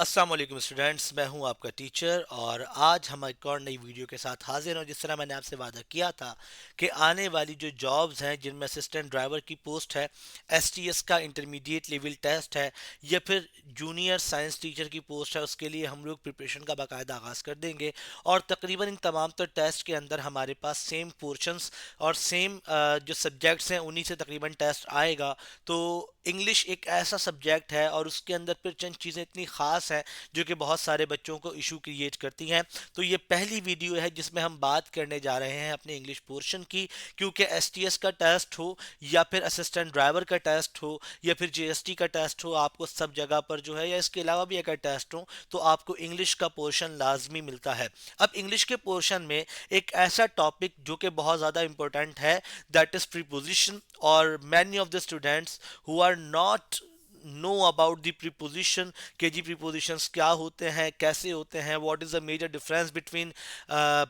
अस्सलाम वालेकुम स्टूडेंट्स, मैं हूं आपका टीचर और आज हम एक और नई वीडियो के साथ हाजिर हूं। जिस तरह मैंने आपसे वादा किया था कि आने वाली जो जॉब्स हैं जिनमें असिस्टेंट ड्राइवर की पोस्ट है, एसटीएस का इंटरमीडिएट लेवल टेस्ट है या फिर जूनियर साइंस टीचर की पोस्ट है, उसके लिए हम लोग प्रिपरेशन का बाकायदा आगाज़ कर देंगे। और तकरीबन इन तमाम तर टेस्ट के अंदर हमारे पास सेम पोर्शंस और सेम जो सब्जेक्ट्स हैं उन्हीं से तकरीबन टेस्ट आएगा। तो इंग्लिश एक ऐसा सब्जेक्ट है और उसके अंदर फिर चंद चीज़ें इतनी ख़ास हैं जो कि बहुत सारे बच्चों को इशू क्रिएट करती हैं। तो ये पहली वीडियो है जिसमें हम बात करने जा रहे हैं अपने इंग्लिश पोर्शन की, क्योंकि एसटीएस का टेस्ट हो या फिर असिस्टेंट ड्राइवर का टेस्ट हो या फिर जीएसटी का टेस्ट हो, आपको सब जगह पर जो है या इसके अलावा भी अगर टेस्ट हो तो आपको इंग्लिश का पोर्शन लाजमी मिलता है। अब इंग्लिश के पोर्शन में एक ऐसा टॉपिक जो कि बहुत ज़्यादा इंपॉर्टेंट है, दैट इज़ प्रीपोजिशन। और many of the students who are not know about the preposition के जी prepositions क्या होते हैं, कैसे होते हैं, what is the major difference between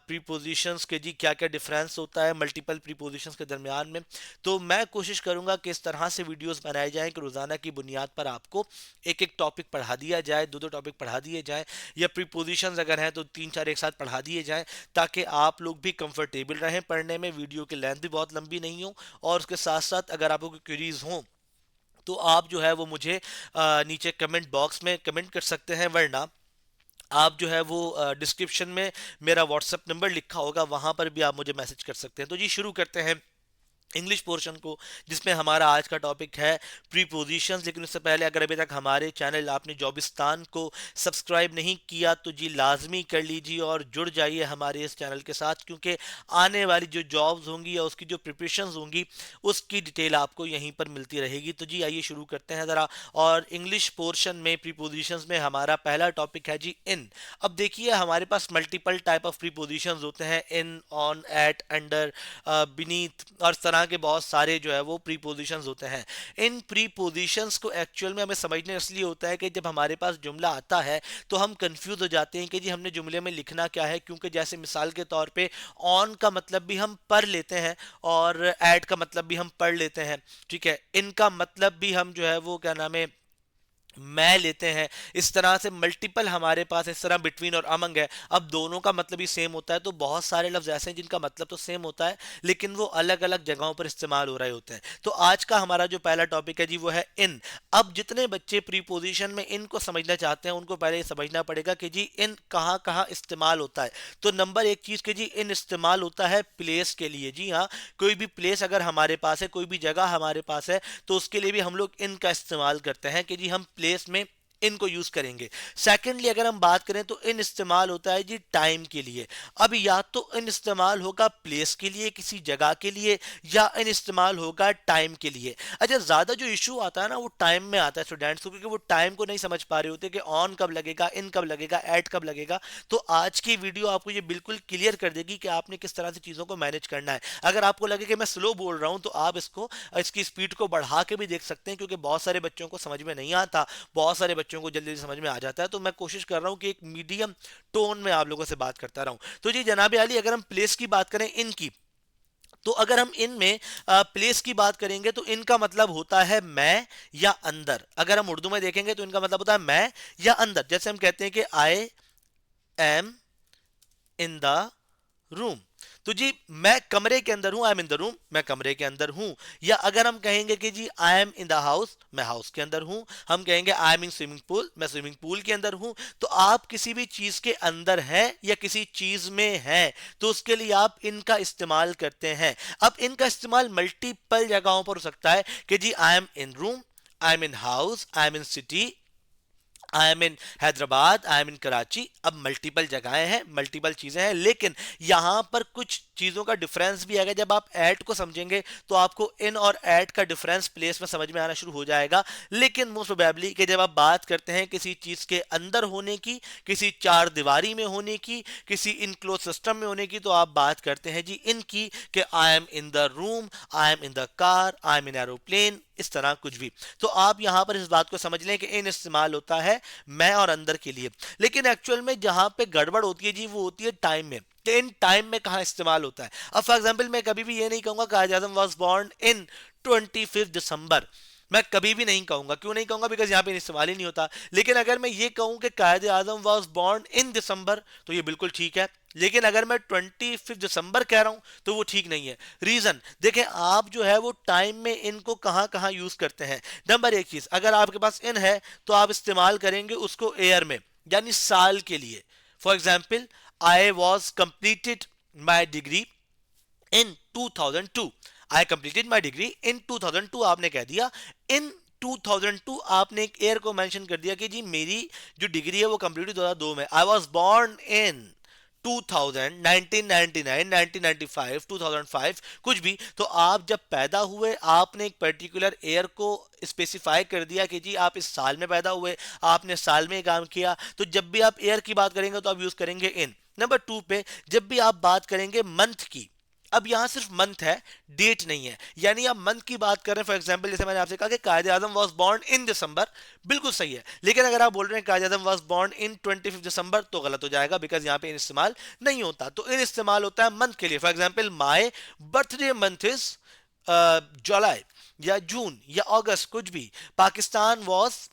prepositions के जी क्या क्या डिफरेंस होता है मल्टीपल prepositions के दरमियान में। तो मैं कोशिश करूंगा कि इस तरह से वीडियोस बनाए जाएं कि रोज़ाना की बुनियाद पर आपको एक एक टॉपिक पढ़ा दिया जाए, दो दो टॉपिक पढ़ा दिए जाएं, या prepositions अगर हैं तो तीन चार एक साथ पढ़ा दिए जाएं, ताकि आप लोग भी कंफर्टेबल रहें पढ़ने में, वीडियो की लेंथ भी बहुत लंबी नहीं हो। और उसके साथ साथ अगर आपको कोई क्वेरीज हों तो आप जो है वो मुझे नीचे कमेंट बॉक्स में कमेंट कर सकते हैं, वरना आप जो है वो डिस्क्रिप्शन में मेरा व्हाट्सएप नंबर लिखा होगा, वहां पर भी आप मुझे मैसेज कर सकते हैं। तो जी शुरू करते हैं इंग्लिश पोर्शन को, जिसमें हमारा आज का टॉपिक है प्रीपोजिशंस। लेकिन उससे पहले अगर अभी तक हमारे चैनल आपने जॉबिस्तान को सब्सक्राइब नहीं किया तो जी लाजमी कर लीजिए और जुड़ जाइए हमारे इस चैनल के साथ, क्योंकि आने वाली जो जॉब्स होंगी या उसकी जो प्रिपरेशंस होंगी उसकी डिटेल आपको यहीं पर मिलती रहेगी। तो जी आइए शुरू करते हैं ज़रा। और इंग्लिश पोर्शन में प्रीपोजिशंस में हमारा पहला टॉपिक है जी इन। अब देखिए हमारे पास मल्टीपल टाइप ऑफ प्रीपोजिशंस होते हैं, इन, ऑन, एट, अंडर, बीनीथ और इस तरह के बहुत सारे जो है वो प्रीपोजिशंस होते हैं। इन प्रीपोजिशंस को एक्चुअल में हमें समझने इसलिए होता है कि जब हमारे पास जुमला आता है तो हम कंफ्यूज हो जाते हैं कि जी हमने जुमले में लिखना क्या है, क्योंकि जैसे मिसाल के तौर पे ऑन का मतलब भी हम पर लेते हैं और एट का मतलब भी हम पढ़ लेते हैं, ठीक है। इनका मतलब भी हम जो है वो क्या नाम है मैं लेते हैं। इस तरह से मल्टीपल हमारे पास इस तरह बिटवीन और अमंग है, अब दोनों का मतलब ही सेम होता है। तो बहुत सारे लफ्ज ऐसे हैं जिनका मतलब तो सेम होता है लेकिन वो अलग अलग जगहों पर इस्तेमाल हो रहे होते हैं। तो आज का हमारा जो पहला टॉपिक है जी वो है इन। अब जितने बच्चे प्रीपोजिशन में इन को समझना चाहते हैं उनको पहले ये समझना पड़ेगा कि जी इन कहाँ कहाँ इस्तेमाल होता है। तो नंबर एक चीज के जी इन इस्तेमाल होता है प्लेस के लिए। जी हाँ, कोई भी प्लेस अगर हमारे पास है, कोई भी जगह हमारे पास है, तो उसके लिए भी हम लोग इन का इस्तेमाल करते हैं कि जी हम प्लेस में इनको यूज करेंगे। सेकेंडली अगर हम बात करें तो इन इस्तेमाल होता है जी टाइम के लिए। अब या तो इन इस्तेमाल होगा प्लेस के लिए, किसी जगह के लिए, या इन इस्तेमाल होगा टाइम के लिए। अच्छा, ज्यादा जो इशू आता है ना वो टाइम में आता है स्टूडेंट्स को, क्योंकि वो टाइम को नहीं समझ पा रहे होते कि ऑन कब लगेगा, इन कब लगेगा, एट कब लगेगा। तो आज की वीडियो आपको ये बिल्कुल क्लियर कर देगी कि आपने किस तरह से चीजों को मैनेज करना है। अगर आपको लगे कि मैं स्लो बोल रहा हूं तो आप इसकी स्पीड को बढ़ा के भी देख सकते हैं, क्योंकि बहुत सारे बच्चों को समझ में नहीं आता, बहुत सारे बच्चों को जल्दी जल्दी समझ में आ जाता है। तो मैं कोशिश कर रहा हूं कि एक मीडियम टोन में आप लोगों से बात करता रहूं। तो जी जनाब आली, अगर हम प्लेस की बात करें इनकी, तो अगर हम इन में प्लेस की बात करेंगे तो इनका मतलब होता है मैं या अंदर। अगर हम उर्दू में देखेंगे तो इनका मतलब होता है मैं या अंदर। जैसे हम कहते हैं कि I am in the room, तो जी मैं कमरे के अंदर हूं, I am in the room, मैं कमरे के अंदर हूं। या अगर हम कहेंगे कि जी I am in the house, मैं हाउस के अंदर हूं। हम कहेंगे I am in swimming pool, मैं स्विमिंग पूल के अंदर हूं। तो आप किसी भी चीज के अंदर हैं या किसी चीज में हैं तो उसके लिए आप इनका इस्तेमाल करते हैं। अब इनका इस्तेमाल मल्टीपल जगहों पर हो सकता है कि जी I am in room, I am in house, I am in city, I am in Hyderabad, I am in Karachi. अब मल्टीपल जगहें हैं, मल्टीपल चीजें हैं, लेकिन यहां पर कुछ चीजों का डिफरेंस भी आएगा। जब आप एट को समझेंगे तो आपको इन और एट का डिफरेंस प्लेस में समझ में आना शुरू हो जाएगा। लेकिन मोस्ट प्रोबेबली कि जब आप बात करते हैं किसी चीज के अंदर होने की, किसी चार दीवारी में होने की, किसी इनक्लोज सिस्टम में होने की, तो आप बात करते हैं जी इनकी कि I am in the room, I am in the car, I am in aeroplane, इस तरह कुछ भी। तो आप यहां पर इस बात को समझ लें कि इन इस्तेमाल होता है मैं और अंदर के लिए। लेकिन एक्चुअल में जहां पे गड़बड़ होती है जी वो होती है टाइम में, कि इन टाइम में कहां इस्तेमाल होता है। अब फॉर एग्जांपल मैं कभी भी ये नहीं कहूंगा कायद आजम वाज बोर्न इन 25 दिसंबर। मैं कभी भी नहीं कहूंगा। क्यों नहीं कहूंगा? बिकॉज यहाँ पे इस्तेमाल ही नहीं होता। लेकिन अगर मैं ये कहूं कि कायद आजम वॉज बॉर्न इन दिसंबर, तो ये बिल्कुल ठीक है। लेकिन अगर मैं 25 दिसंबर कह रहा हूं तो वो ठीक नहीं है। रीजन देखें, आप जो है वो टाइम में इनको कहां कहां यूज करते हैं। नंबर एक चीज, अगर आपके पास इन है तो आप इस्तेमाल करेंगे उसको एयर में, यानी साल के लिए। For example, I was completed my degree in 2002। I completed my degree in 2002 आपने कह दिया। इन 2002 आपने एक ईयर को मेंशन कर दिया कि जी मेरी जो डिग्री है वो कंप्लीट हुई 2002 में। आई वाज बोर्न इन 2000, 1999, 1995, 2005, कुछ भी। तो आप जब पैदा हुए आपने एक पर्टिकुलर ईयर को स्पेसिफाई कर दिया कि जी आप इस साल में पैदा हुए, आपने साल में काम किया। तो जब भी आप ईयर की बात करेंगे तो आप यूज करेंगे इन। नंबर टू पे, जब भी आप बात करेंगे मंथ की, अब यहां सिर्फ मंथ है, डेट नहीं है। यानी आप मंथ की बात कर रहे हैं, फॉर एग्जांपल जैसे मैंने आपसे कहा कि कायद आजम वाज बोर्न इन दिसंबर, बिल्कुल सही है। लेकिन अगर आप बोल रहे हैं कायद आजम वाज बोर्न इन 25 दिसंबर, तो गलत हो जाएगा, बिकॉज यहां पे इन इस्तेमाल नहीं होता। तो इन इस्तेमाल होता है मंथ के लिए। For example, my birthday month is July या जून या अगस्त, कुछ भी। Pakistan was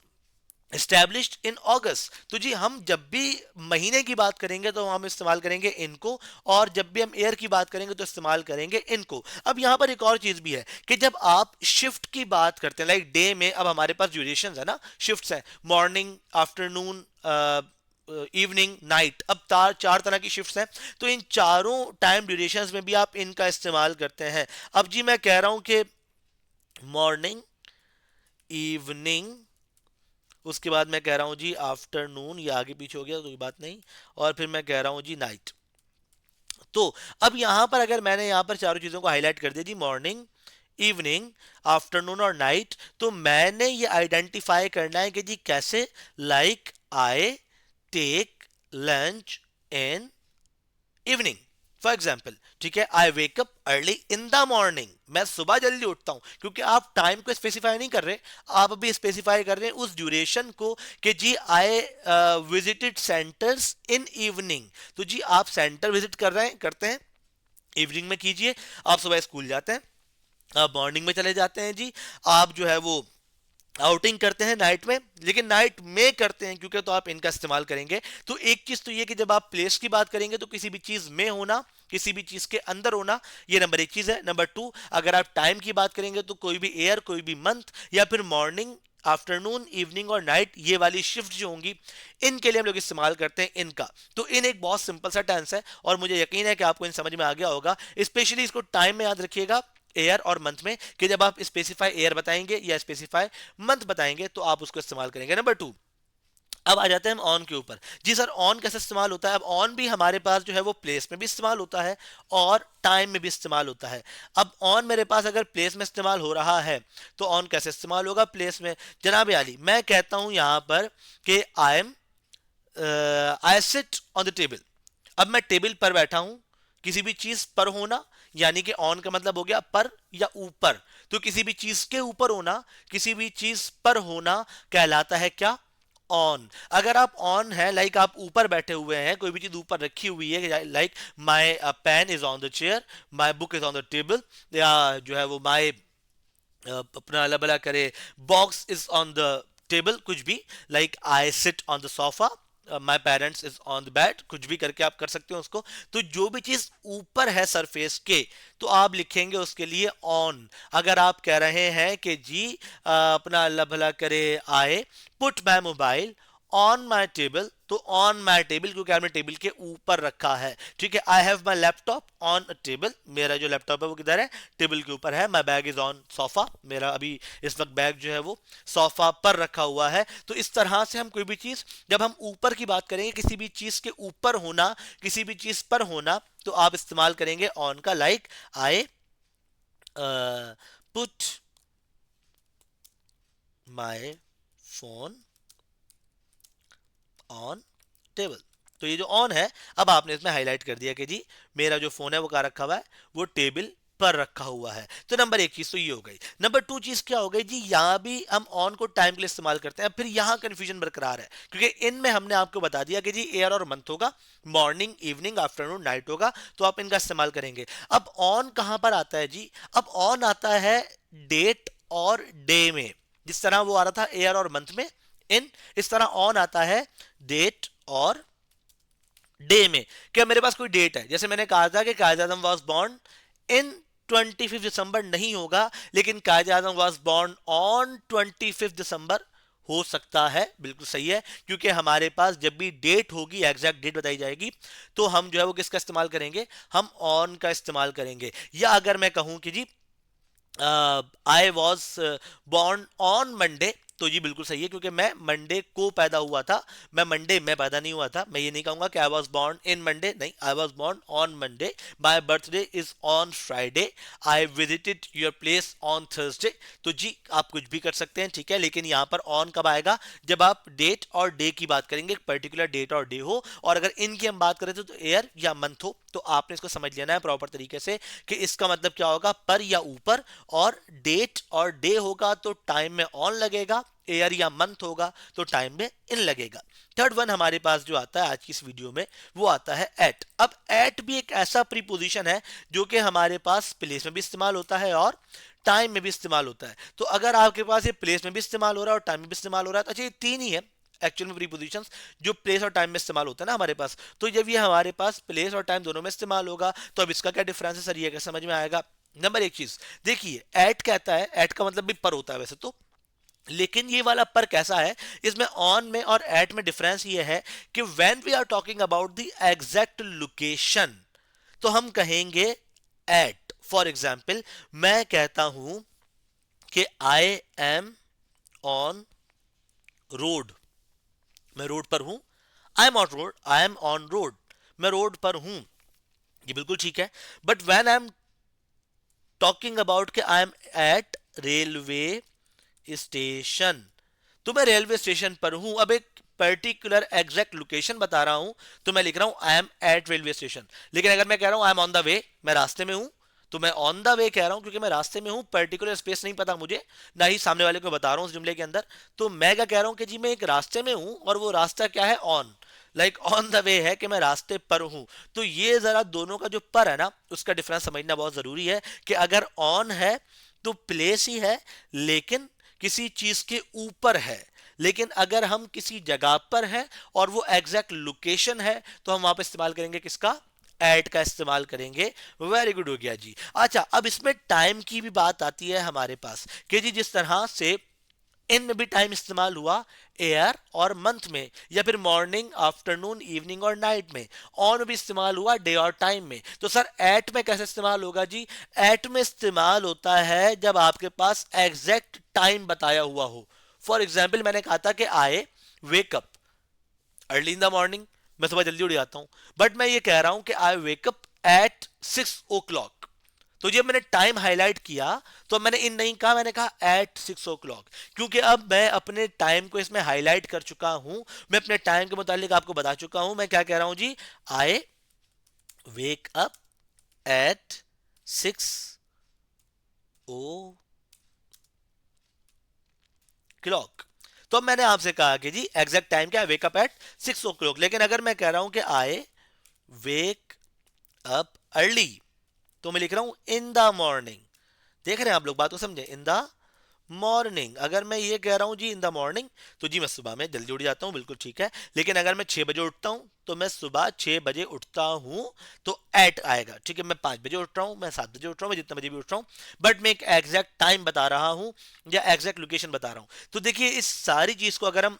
established in August. तो जी हम जब भी महीने की बात करेंगे तो हम इस्तेमाल करेंगे इनको, और जब भी हम ईयर की बात करेंगे तो इस्तेमाल करेंगे इनको। अब यहां पर एक और चीज भी है कि जब आप शिफ्ट की बात करते हैं, लाइक डे में, अब हमारे पास ड्यूरेशन है ना, शिफ्ट्स हैं, मॉर्निंग, आफ्टरनून, इवनिंग, नाइट। अब चार तरह की शिफ्ट्स हैं, तो इन चारों टाइम ड्यूरेशंस में भी आप इनका इस्तेमाल करते हैं। अब जी मैं कह रहा हूं कि मॉर्निंग, इवनिंग, उसके बाद मैं कह रहा हूं जी आफ्टरनून, ये आगे पीछे हो गया तो कोई बात नहीं, और फिर मैं कह रहा हूं जी नाइट। तो अब यहां पर अगर मैंने यहां पर चारों चीजों को हाईलाइट कर दिया जी, मॉर्निंग, इवनिंग, आफ्टरनून और नाइट, तो मैंने ये आइडेंटिफाई करना है कि जी कैसे, like I take lunch in evening, for example. ठीक है, I wake up early in the morning, मैं सुबह जल्दी उठता हूं। क्योंकि आप टाइम को स्पेसिफाई नहीं कर रहे, आप अभी स्पेसिफाई कर रहे हैं उस ड्यूरेशन को कि जी I visited centres in evening. तो जी आप सेंटर विजिट कर रहे हैं, करते हैं इवनिंग में कीजिए। आप सुबह स्कूल जाते हैं, आप मॉर्निंग में चले जाते हैं जी। आप जो है वो आउटिंग करते हैं नाइट में, लेकिन नाइट में करते हैं क्योंकि, तो आप इनका इस्तेमाल करेंगे। तो एक चीज तो ये कि जब आप प्लेस की बात करेंगे तो किसी भी चीज में होना, किसी भी चीज के अंदर होना, ये नंबर एक चीज है। नंबर टू, अगर आप टाइम की बात करेंगे तो कोई भी ईयर, कोई भी मंथ, या फिर मॉर्निंग, आफ्टरनून, इवनिंग और नाइट, ये वाली शिफ्ट जो होंगी, इनके लिए हम लोग इस्तेमाल करते हैं इनका। तो इन एक बहुत सिंपल सा टेंस है, और मुझे यकीन है कि आपको इन समझ में आ गया होगा। स्पेशली इसको टाइम में याद रखिएगा, एयर और मंथ में, कि जब आप स्पेसिफाई एयर बताएंगे या स्पेसिफाई मंथ बताएंगे तो आप उसको इस्तेमाल करेंगे। नंबर टू, अब आ जाते हैं हम ऑन के ऊपर। जी सर, ऑन कैसे इस्तेमाल होता है? अब ऑन भी हमारे पास जो है वो प्लेस में भी इस्तेमाल होता है और टाइम में भी इस्तेमाल होता है। अब ऑन मेरे पास अगर प्लेस में इस्तेमाल हो रहा है तो ऑन कैसे इस्तेमाल होगा प्लेस में? जनाब आली, मैं कहता हूं यहां पर कि आई सिट ऑन द टेबल। अब मैं टेबल पर बैठा हूं, किसी भी चीज पर होना, यानी कि ऑन का मतलब हो गया पर या ऊपर। तो किसी भी चीज के ऊपर होना, किसी भी चीज पर होना कहलाता है क्या? ऑन। अगर आप ऑन है, लाइक आप ऊपर बैठे हुए हैं, कोई भी चीज ऊपर रखी हुई है, like my pen is on the chair, my book is on the table, या जो है वो माई अपना अल्लाह भला करे box is on the table, कुछ भी, like I sit on the sofa, my parents is on the bed, कुछ भी करके आप कर सकते हो उसको। तो जो भी चीज ऊपर है सरफेस के, तो आप लिखेंगे उसके लिए ऑन। अगर आप कह रहे हैं कि जी अपना अल्लाह भला करे, आए put my mobile on my table, तो ऑन माई टेबल क्योंकि आपने टेबल के ऊपर रखा है। ठीक है, I have my laptop on a table, मेरा जो लैपटॉप है वो किधर है? टेबल के ऊपर है। My bag is on sofa, मेरा अभी इस वक्त बैग जो है वो सोफा पर रखा हुआ है। तो इस तरह से हम कोई भी चीज, जब हम ऊपर की बात करेंगे, किसी भी चीज के ऊपर होना, किसी भी चीज पर होना, तो आप इस्तेमाल करेंगे ऑन का, like I put my phone on table. तो ये जो ऑन है, अब आपने इसमें हाईलाइट कर दिया कि जी मेरा जो फोन है वो कहाँ रखा हुआ है? वो टेबल पर रखा हुआ है। तो नंबर एक चीज तो ये हो गई। नंबर टू चीज क्या हो गई जी? यहां भी हम ऑन को टाइम के लिए इस्तेमाल करते हैं। फिर यहां कंफ्यूजन बरकरार है क्योंकि इनमें हमने आपको बता दिया कि जी एयर और मंथ होगा, मॉर्निंग, इवनिंग, आफ्टरनून, नाइट होगा, तो आप इनका इस्तेमाल करेंगे। अब ऑन कहां पर आता है जी? अब ऑन आता है डेट और डे में। जिस तरह वो आ रहा था ईयर और मंथ में इन, इस तरह ऑन आता है डेट और डे में। क्या मेरे पास कोई डेट है, जैसे मैंने कहा था कि कायद आजम वॉज बॉर्न इन 25 दिसंबर नहीं होगा, लेकिन कायद आजम वॉज बॉर्न ऑन 25 दिसंबर हो सकता है। बिल्कुल सही है, क्योंकि हमारे पास जब भी डेट होगी, एग्जैक्ट डेट बताई जाएगी, तो हम जो है वो किसका इस्तेमाल करेंगे, हम ऑन का इस्तेमाल करेंगे। या अगर मैं कहूं कि जी I was born on Monday, तो जी बिल्कुल सही है, क्योंकि मैं मंडे को पैदा हुआ था, मैं मंडे में पैदा नहीं हुआ था। मैं ये नहीं कहूंगा कि I was born in Monday, नहीं, I was born on Monday, my birthday is on Friday, I visited your place on Thursday. तो जी आप कुछ भी कर सकते हैं, ठीक है, लेकिन यहाँ पर ऑन कब आएगा, जब आप डेट और डे की बात करेंगे, पर्टिकुलर डेट और डे हो। और अगर इनकी हम बात करें तो ईयर या मंथ हो, तो आपने इसको समझ लेना है प्रॉपर तरीके से कि इसका मतलब क्या होगा, पर या ऊपर, और डेट और डे होगा तो टाइम में ऑन लगेगा, ईयर या मंथ होगा तो टाइम में इन लगेगा। थर्ड वन हमारे पास जो आता है आज की इस वीडियो में, वो आता है एट। अब एट भी एक ऐसा प्रीपोजिशन है जो कि हमारे पास प्लेस में भी इस्तेमाल होता है और टाइम में भी इस्तेमाल होता है। तो अगर आपके पास ये प्लेस में भी इस्तेमाल हो रहा है और टाइम में भी इस्तेमाल हो रहा है, तो अच्छा ये तीन ही है एक्चुअल में प्रीपोजिशंस जो प्लेस और टाइम में इस्तेमाल होता है ना हमारे पास। तो जब ये हमारे पास प्लेस और टाइम दोनों में इस्तेमाल होगा, तो अब इसका क्या डिफरेंस है सर, ये क्या समझ में आएगा। नंबर एक चीज देखिए, एट कहता है, एट का मतलब भी पर होता है वैसे तो, लेकिन ये वाला पर कैसा है, इसमें ऑन में और एट में डिफरेंस ये है कि when we are talking about the exact location, तो हम कहेंगे एट। फॉर एग्जाम्पल मैं कहता हूं कि आई एम ऑन रोड, मैं रोड पर हूं, I am on road, I am on road, मैं रोड पर हूं, ये बिल्कुल ठीक है। But when I am talking about कि I am at railway station, तो मैं रेलवे स्टेशन पर हूं। अब एक पर्टिकुलर एग्जैक्ट लोकेशन बता रहा हूं, तो मैं लिख रहा हूं I am at railway station. लेकिन अगर मैं कह रहा हूं I am on the way, मैं रास्ते में हूं, तो मैं ऑन द वे कह रहा हूं क्योंकि मैं रास्ते में हूं, पर्टिकुलर स्पेस नहीं पता मुझे, ना ही सामने वाले को बता रहा हूं उस जुमले के अंदर। तो मैं क्या कह रहा हूं कि जी मैं एक रास्ते में हूं, और वो रास्ता क्या है, on, like on the way है कि मैं रास्ते पर हूं। तो ये जरा दोनों का जो पर है ना, उसका डिफरेंस समझना बहुत जरूरी है कि अगर ऑन है तो प्लेस ही है, लेकिन किसी चीज के ऊपर है। लेकिन अगर हम किसी जगह पर हैं और वो एग्जैक्ट लोकेशन है, तो हम वहां पर इस्तेमाल करेंगे किसका, एट का इस्तेमाल करेंगे। वेरी गुड हो गया जी। अच्छा, अब इसमें टाइम की भी बात आती है हमारे पास कि जी जिस तरह से इन में भी टाइम इस्तेमाल हुआ एयर और मंथ में, या फिर मॉर्निंग, आफ्टरनून, इवनिंग और नाइट में। ऑन में भी इस्तेमाल हुआ डे और टाइम में। तो सर एट में कैसे इस्तेमाल होगा जी, एट में इस्तेमाल होता है जब आपके पास एग्जैक्ट टाइम बताया हुआ हो। फॉर एग्जाम्पल मैंने कहा था कि आए wake up early in the morning, मैं सुबह जल्दी उठ जाता हूं, बट मैं ये कह रहा हूं कि आई वेकअप एट 6 o'clock। तो जब मैंने टाइम हाईलाइट किया, तो मैंने इन नहीं कहा, मैंने कहा एट 6 o'clock, क्योंकि अब मैं अपने टाइम को इसमें हाईलाइट कर चुका हूं, मैं अपने टाइम के मुतालिक आपको बता चुका हूं। मैं क्या कह रहा हूं जी, आई वेक अप एट 6 o'clock। तो अब मैंने आपसे कहा कि जी एग्जैक्ट टाइम क्या है, वेकअप एट 6 o'clock। लेकिन अगर मैं कह रहा हूं कि आई वेक अप अर्ली, तो मैं लिख रहा हूं इन द मॉर्निंग। देख रहे हैं आप लोग, बात को समझे, इन द मॉर्निंग। अगर मैं ये कह रहा हूं जी इन द मॉर्निंग, तो जी मैं सुबह में जल्दी उठ जाता हूं, बिल्कुल ठीक है। लेकिन अगर मैं 6 बजे उठता हूं, तो मैं सुबह 6 बजे उठता हूं, तो एट आएगा, ठीक है। मैं 5 बजे उठ रहा हूं, मैं 7 बजे उठ रहा हूं, मैं जितने बजे भी उठ रहा हूं, बट मैं एक एग्जैक्ट टाइम बता रहा हूं या एग्जैक्ट लोकेशन बता रहा हूं। तो देखिए इस सारी चीज को अगर हम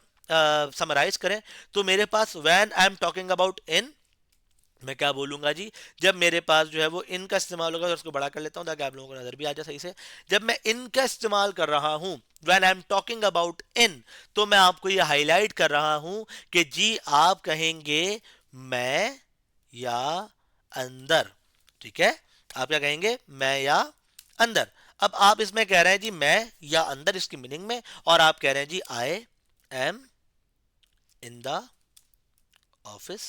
समराइज करें, तो मेरे पास when I am talking about in, मैं क्या बोलूंगा जी, जब मेरे पास जो है वो इन का इस्तेमाल होगा, तो उसको बड़ा कर लेता हूं ताकि आप लोगों को नजर भी आ जाए सही से। जब मैं इन का इस्तेमाल कर रहा हूं, when I am talking about इन, तो मैं आपको ये हाईलाइट कर रहा हूं कि जी आप कहेंगे मैं या अंदर, ठीक है। आप क्या कहेंगे, मैं या अंदर। अब आप इसमें कह रहे हैं जी मैं या अंदर इसकी मीनिंग में, और आप कह रहे हैं जी I am in the office,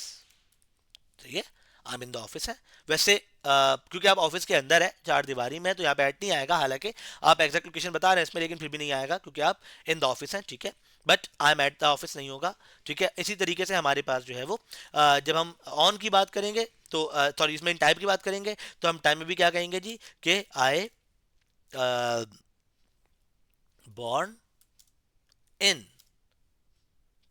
ठीक है, I am in the office है। वैसे क्योंकि आप ऑफिस के अंदर है, चार दीवारी में, तो यहाँ पे एट नहीं आएगा, हालांकि आप एग्जैक्ट लोकेशन बता रहे हैं इसमें, लेकिन फिर भी नहीं आएगा क्योंकि आप इन द ऑफिस हैं, ठीक है। But I am at the office नहीं होगा, ठीक है। इसी तरीके से हमारे पास जो है वो जब हम ऑन की बात करेंगे, तो सॉरी इसमें टाइप की बात करेंगे, तो हम टाइम में भी क्या कहेंगे जी कि I born in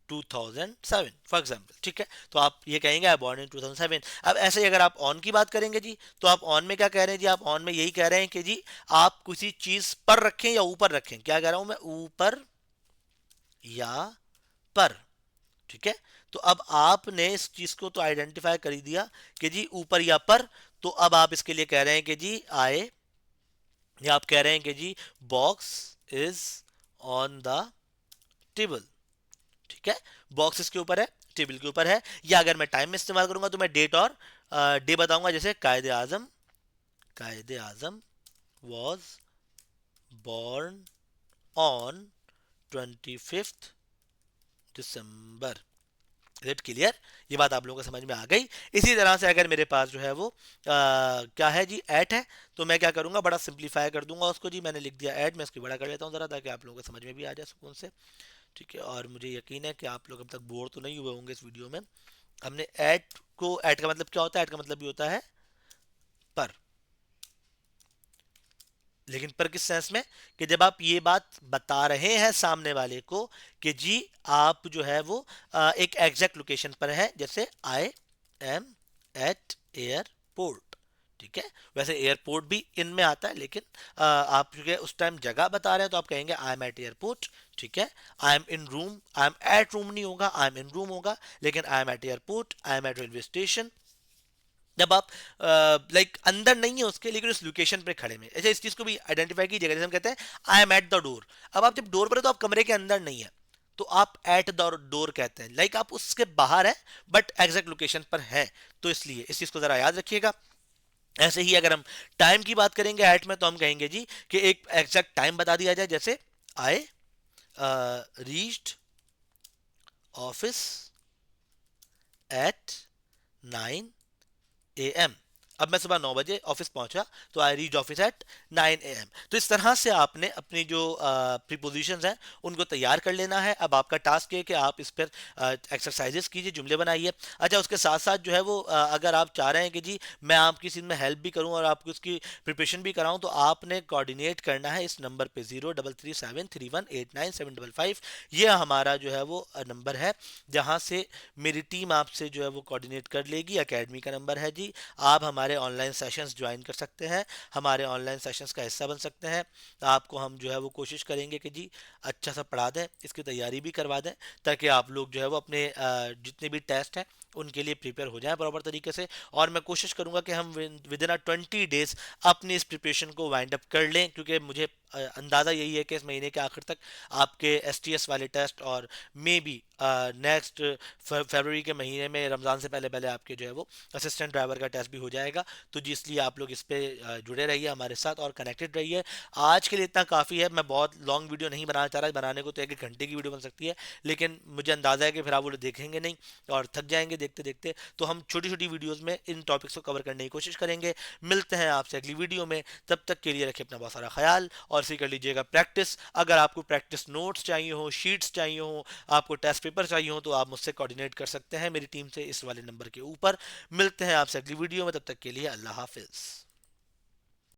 2007 for example, ठीक है। तो आप ये कहेंगे आई बॉर्न इन 2007। अब ऐसे ही अगर आप ऑन की बात करेंगे जी, तो आप ऑन में क्या कह रहे हैं जी, आप ऑन में यही कह रहे हैं कि जी आप किसी चीज पर रखें या ऊपर रखें। क्या कह रहा हूं मैं, ऊपर या पर, ठीक है। तो अब आपने इस चीज को तो आइडेंटिफाई कर ही दिया कि जी ऊपर या पर। तो अब आप इसके लिए कह रहे हैं कि जी आए, या आप कह रहे हैं कि जी box is on the table, ठीक है। बॉक्स इसके ऊपर है, टेबल के ऊपर है। या अगर मैं टाइम में इस्तेमाल करूंगा तो मैं डेट और डे बताऊंगा, जैसे Quaid-e Azam was born on 25 December. It clear? ये बात आप लोगों को समझ में आ गई। इसी तरह से अगर मेरे पास जो है वो क्या है जी, एट है, तो मैं क्या करूंगा, बड़ा सिंप्लीफाई कर दूंगा उसको जी। मैंने लिख दिया एट, मैं इसको बड़ा कर लेता हूँ जरा, ताकि आप लोगों को समझ में भी आ जाए सुकून से, ठीक है। और मुझे यकीन है कि आप लोग अब तक बोर तो नहीं हुए होंगे इस वीडियो में। हमने ऐड का मतलब क्या होता है, ऐड का मतलब भी होता है पर, लेकिन पर किस सेंस में, कि जब आप ये बात बता रहे हैं सामने वाले को कि जी आप जो है वो एक एग्जैक्ट लोकेशन पर है, जैसे आई एम एट एयरपोर्ट, ठीक है। वैसे एयरपोर्ट भी इन में आता है, लेकिन आप क्योंकि उस टाइम जगह बता रहे हैं तो आप कहेंगे आई एम एट एयरपोर्ट, ठीक है। I am in room, I am at room नहीं होगा, आई एम इन रूम होगा, लेकिन आई am eight airport, I am at railway station. जब आप लाइक अंदर नहीं है उसके, लेकिन उस लोकेशन पे खड़े में, ऐसे इस चीज को भी आइडेंटिफाई कीजिएगा। जैसे हम कहते हैं आई एम एट द डोर, अब आप जब डोर पर है तो आप कमरे के अंदर नहीं है, तो आप एट द डोर कहते हैं, लाइक आप उसके बाहर है बट एग्जैक्ट लोकेशन पर है। तो इसलिए इस चीज को जरा याद रखिएगा। ऐसे ही अगर हम टाइम की बात करेंगे एट में, तो हम कहेंगे जी कि एक एग्जैक्ट टाइम बता दिया जाए, जैसे I reached office at 9 AM। अब मैं सुबह 9 बजे ऑफिस पहुंचा, तो I reach office at 9 AM। तो इस तरह से आपने अपनी जो प्रीपोजिशंस हैं उनको तैयार कर लेना है। अब आपका टास्क है कि आप इस पर एक्सरसाइजेस कीजिए, जुमले बनाइए। अच्छा, उसके साथ साथ जो है वो अगर आप चाह रहे हैं कि जी मैं आपकी चीज़ में हेल्प भी करूं और आपको उसकी प्रिपरेशन भी कराऊं, तो आपने कोऑर्डिनेट करना है इस नंबर पे 0337318975। ये हमारा जो है वो नंबर है, जहां से मेरी टीम आपसे जो है वो कोऑर्डिनेट कर लेगी। एकेडमी का नंबर है जी। आप हमारे ऑनलाइन सेशंस ज्वाइन कर सकते हैं, हमारे ऑनलाइन सेशंस का हिस्सा बन सकते हैं। आपको हम जो है वो कोशिश करेंगे कि जी अच्छा सा पढ़ा दें, इसकी तैयारी भी करवा दें, ताकि आप लोग जो है वो अपने जितने भी टेस्ट हैं उनके लिए प्रिपेयर हो जाएं प्रॉपर तरीके से। और मैं कोशिश करूंगा कि हम विद इन 20 डेज अपनी इस प्रिपरेशन को वाइंड अप कर लें, क्योंकि मुझे अंदाज़ा यही है कि इस महीने के आखिर तक आपके एसटीएस वाले टेस्ट और मे बी नेक्स्ट फरवरी के महीने में रमज़ान से पहले पहले आपके जो है वो असिस्टेंट ड्राइवर का टेस्ट भी हो जाएगा। तो जी इसलिए आप लोग इस पे जुड़े रहिए हमारे साथ और कनेक्टेड रहिए। आज के लिए इतना काफ़ी है, मैं बहुत लॉन्ग वीडियो नहीं बनाना चाह रहा। बनाने को तो 1 घंटे की वीडियो बन सकती है, लेकिन मुझे अंदाज़ा है कि फिर आप वो देखेंगे नहीं और थक जाएंगे देखते देखते। तो हम छोटी छोटी वीडियोज़ में इन टॉपिक्स को कवर करने की कोशिश करेंगे। मिलते हैं आपसे अगली वीडियो में, तब तक के लिए रखें अपना बहुत सारा ख्याल और इसी कर लीजिएगा प्रैक्टिस। अगर आपको प्रैक्टिस नोट्स चाहिए हो, शीट्स चाहिए हो, आपको टेस्ट पेपर चाहिए हो, तो आप मुझसे कोऑर्डिनेट कर सकते हैं मेरी टीम से इस वाले नंबर के ऊपर। मिलते हैं आपसे अगली वीडियो में, तब तक के लिए अल्लाह हाफिज़।